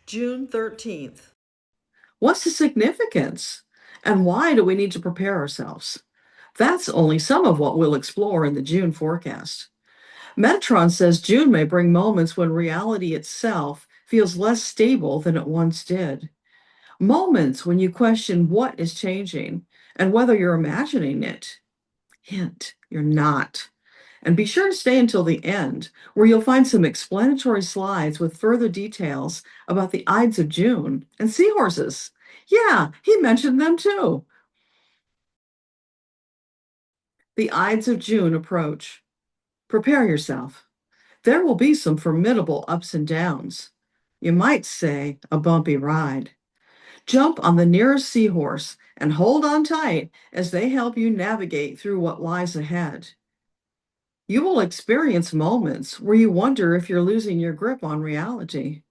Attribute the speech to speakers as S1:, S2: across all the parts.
S1: June 13th.
S2: What's the significance? And why do we need to prepare ourselves? That's only some of what we'll explore in the June forecast. Metatron says June may bring moments when reality itself feels less stable than it once did. Moments when you question what is changing and whether you're imagining it. Hint, you're not. And be sure to stay until the end, where you'll find some explanatory slides with further details about the Ides of June and seahorses. Yeah, he mentioned them too. The Ides of June approach. Prepare yourself. There will be some formidable ups and downs. You might say a bumpy ride. Jump on the nearest seahorse and hold on tight as they help you navigate through what lies ahead. You will experience moments where you wonder if you're losing your grip on reality.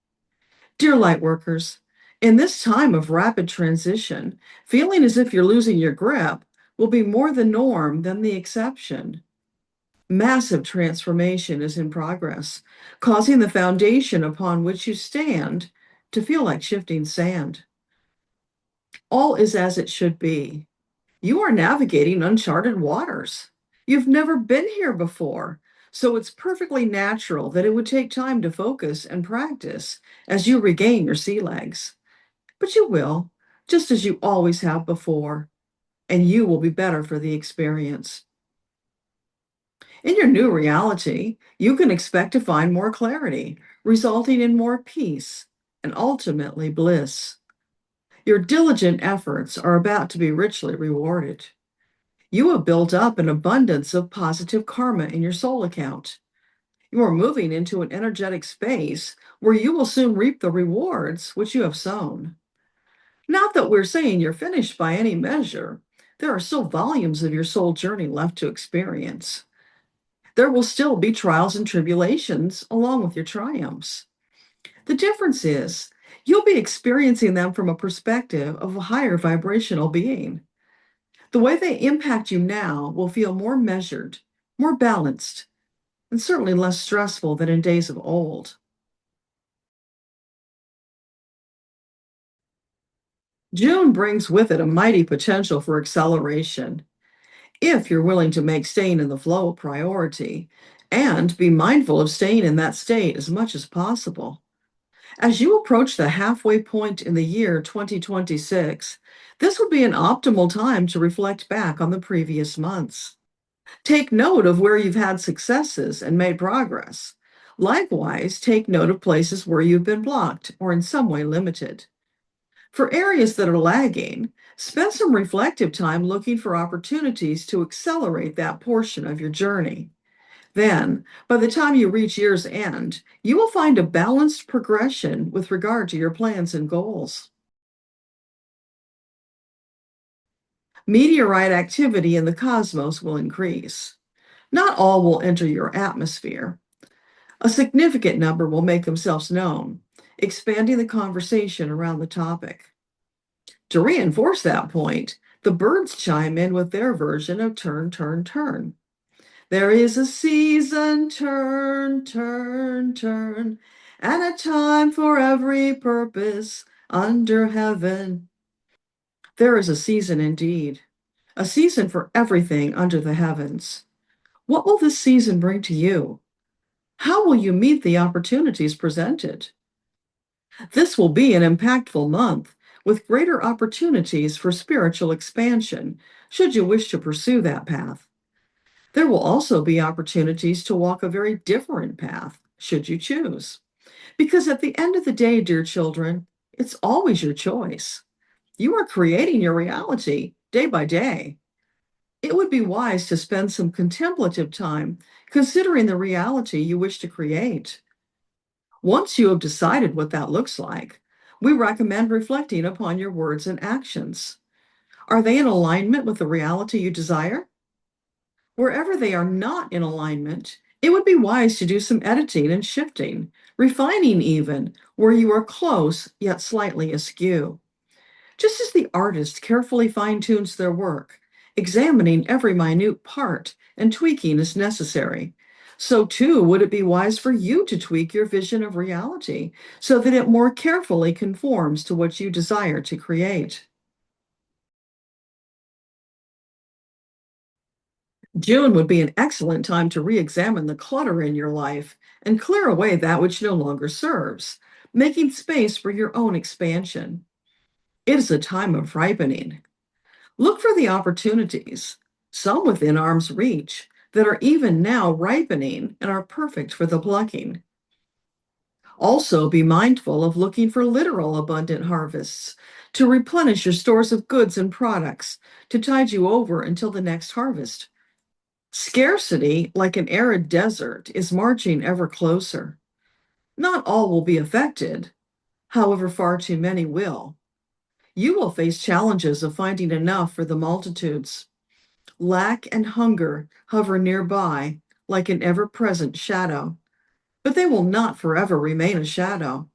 S2: Dear Lightworkers, in this time of rapid transition, feeling as if you're losing your grip will be more the norm than the exception. Massive transformation is in progress, causing the foundation upon which you stand to feel like shifting sand. All is as it should be. You are navigating uncharted waters. You've never been here before, so it's perfectly natural that it would take time to focus and practice as you regain your sea legs. But you will, just as you always have before, and you will be better for the experience. In your new reality, you can expect to find more clarity, resulting in more peace and ultimately bliss. Your diligent efforts are about to be richly rewarded. You have built up an abundance of positive karma in your soul account. You are moving into an energetic space where you will soon reap the rewards which you have sown. Not that we're saying you're finished by any measure. There are still volumes of your soul journey left to experience. There will still be trials and tribulations along with your triumphs. The difference is you'll be experiencing them from a perspective of a higher vibrational being. The way they impact you now will feel more measured, more balanced, and certainly less stressful than in days of old. June brings with it a mighty potential for acceleration if you're willing to make staying in the flow a priority and be mindful of staying in that state as much as possible. As you approach the halfway point in the year 2026, this would be an optimal time to reflect back on the previous months. Take note of where you've had successes and made progress. Likewise, take note of places where you've been blocked or in some way limited. For areas that are lagging, spend some reflective time looking for opportunities to accelerate that portion of your journey. Then, by the time you reach year's end, you will find a balanced progression with regard to your plans and goals. Meteorite activity in the cosmos will increase. Not all will enter your atmosphere. A significant number will make themselves known, expanding the conversation around the topic. To reinforce that point, the birds chime in with their version of turn, turn, turn. There is a season, turn, turn, turn, and a time for every purpose under heaven. There is a season indeed, a season for everything under the heavens. What will this season bring to you? How will you meet the opportunities presented? This will be an impactful month with greater opportunities for spiritual expansion, should you wish to pursue that path. There will also be opportunities to walk a very different path, should you choose. Because at the end of the day, dear children, it's always your choice. You are creating your reality day by day. It would be wise to spend some contemplative time considering the reality you wish to create. Once you have decided what that looks like, we recommend reflecting upon your words and actions. Are they in alignment with the reality you desire? Wherever they are not in alignment, it would be wise to do some editing and shifting, refining even, where you are close yet slightly askew. Just as the artist carefully fine tunes their work, examining every minute part and tweaking as necessary, So, too, would it be wise for you to tweak your vision of reality so that it more carefully conforms to what you desire to create? June would be an excellent time to re examine the clutter in your life and clear away that which no longer serves, making space for your own expansion. It is a time of ripening. Look for the opportunities, some within arm's reach, that are even now ripening and are perfect for the plucking. Also, be mindful of looking for literal abundant harvests to replenish your stores of goods and products to tide you over until the next harvest. Scarcity, like an arid desert, is marching ever closer. Not all will be affected, however, far too many will. You will face challenges of finding enough for the multitudes. Lack and hunger hover nearby like an ever present shadow, but they will not forever remain a shadow.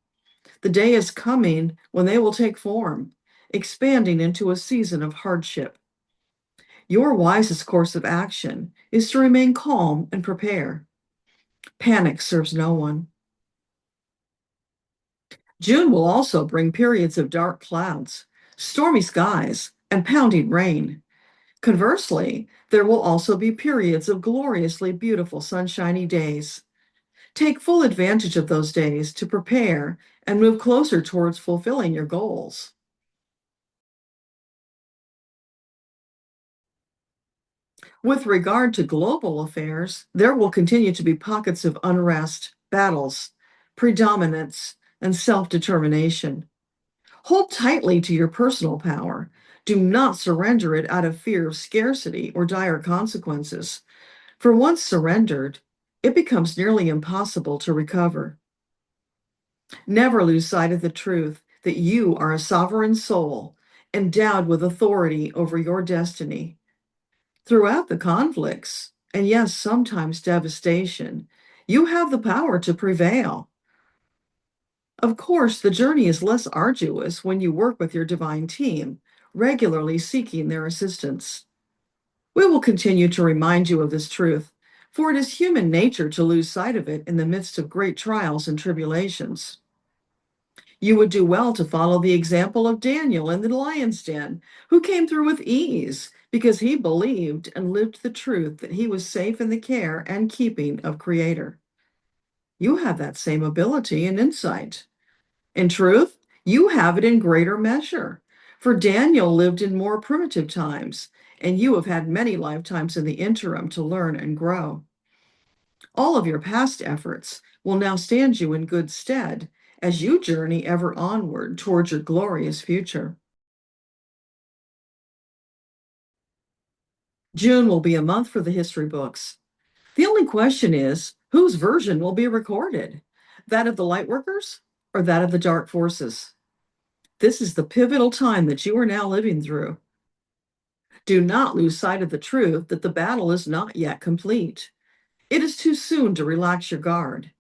S2: The day is coming when they will take form, expanding into a season of hardship. Your wisest course of action is to remain calm and prepare. Panic serves no one. June will also bring periods of dark clouds, stormy skies, and pounding rain. Conversely, there will also be periods of gloriously beautiful sunshiny days. Take full advantage of those days to prepare and move closer towards fulfilling your goals. With regard to global affairs, there will continue to be pockets of unrest, battles, predominance, and self determination. Hold tightly to your personal power. Do not surrender it out of fear of scarcity or dire consequences. For once surrendered, it becomes nearly impossible to recover. Never lose sight of the truth that you are a sovereign soul endowed with authority over your destiny. Throughout the conflicts, and yes, sometimes devastation, you have the power to prevail. Of course, the journey is less arduous when you work with your divine team, regularly seeking their assistance. We will continue to remind you of this truth, for it is human nature to lose sight of it in the midst of great trials and tribulations. You would do well to follow the example of Daniel in the lion's den, who came through with ease because he believed and lived the truth that he was safe in the care and keeping of Creator. You have that same ability and insight. In truth, you have it in greater measure. For Daniel lived in more primitive times, and you have had many lifetimes in the interim to learn and grow. All of your past efforts will now stand you in good stead as you journey ever onward towards your glorious future. June will be a month for the history books. The only question is whose version will be recorded? That of the Lightworkers or that of the dark forces? This is the pivotal time that you are now living through. Do not lose sight of the truth that the battle is not yet complete. It is too soon to relax your guard.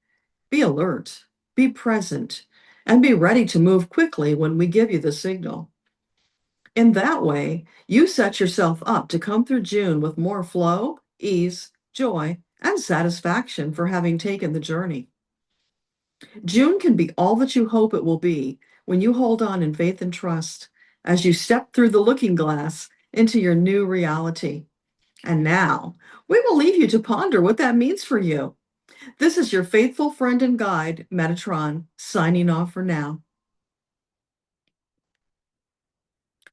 S2: Be alert, be present, and be ready to move quickly when we give you the signal. In that way, you set yourself up to come through June with more flow, ease, joy, and satisfaction for having taken the journey. June can be all that you hope it will be when you hold on in faith and trust as you step through the looking glass into your new reality. And now, we will leave you to ponder what that means for you. This is your faithful friend and guide, Metatron, signing off for now.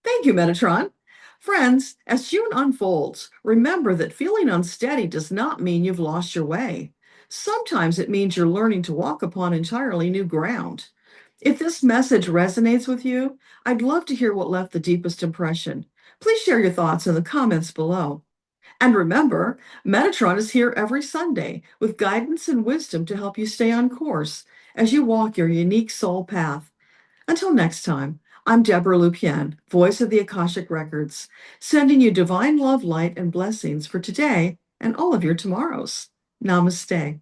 S2: Thank you, Metatron. Friends, as June unfolds, remember that feeling unsteady does not mean you've lost your way. Sometimes it means you're learning to walk upon entirely new ground. If this message resonates with you, I'd love to hear what left the deepest impression. Please share your thoughts in the comments below. And remember, Metatron is here every Sunday with guidance and wisdom to help you stay on course as you walk your unique soul path. Until next time, I'm Deborah Lupien, voice of the Akashic Records, sending you divine love, light, and blessings for today and all of your tomorrows. Namaste.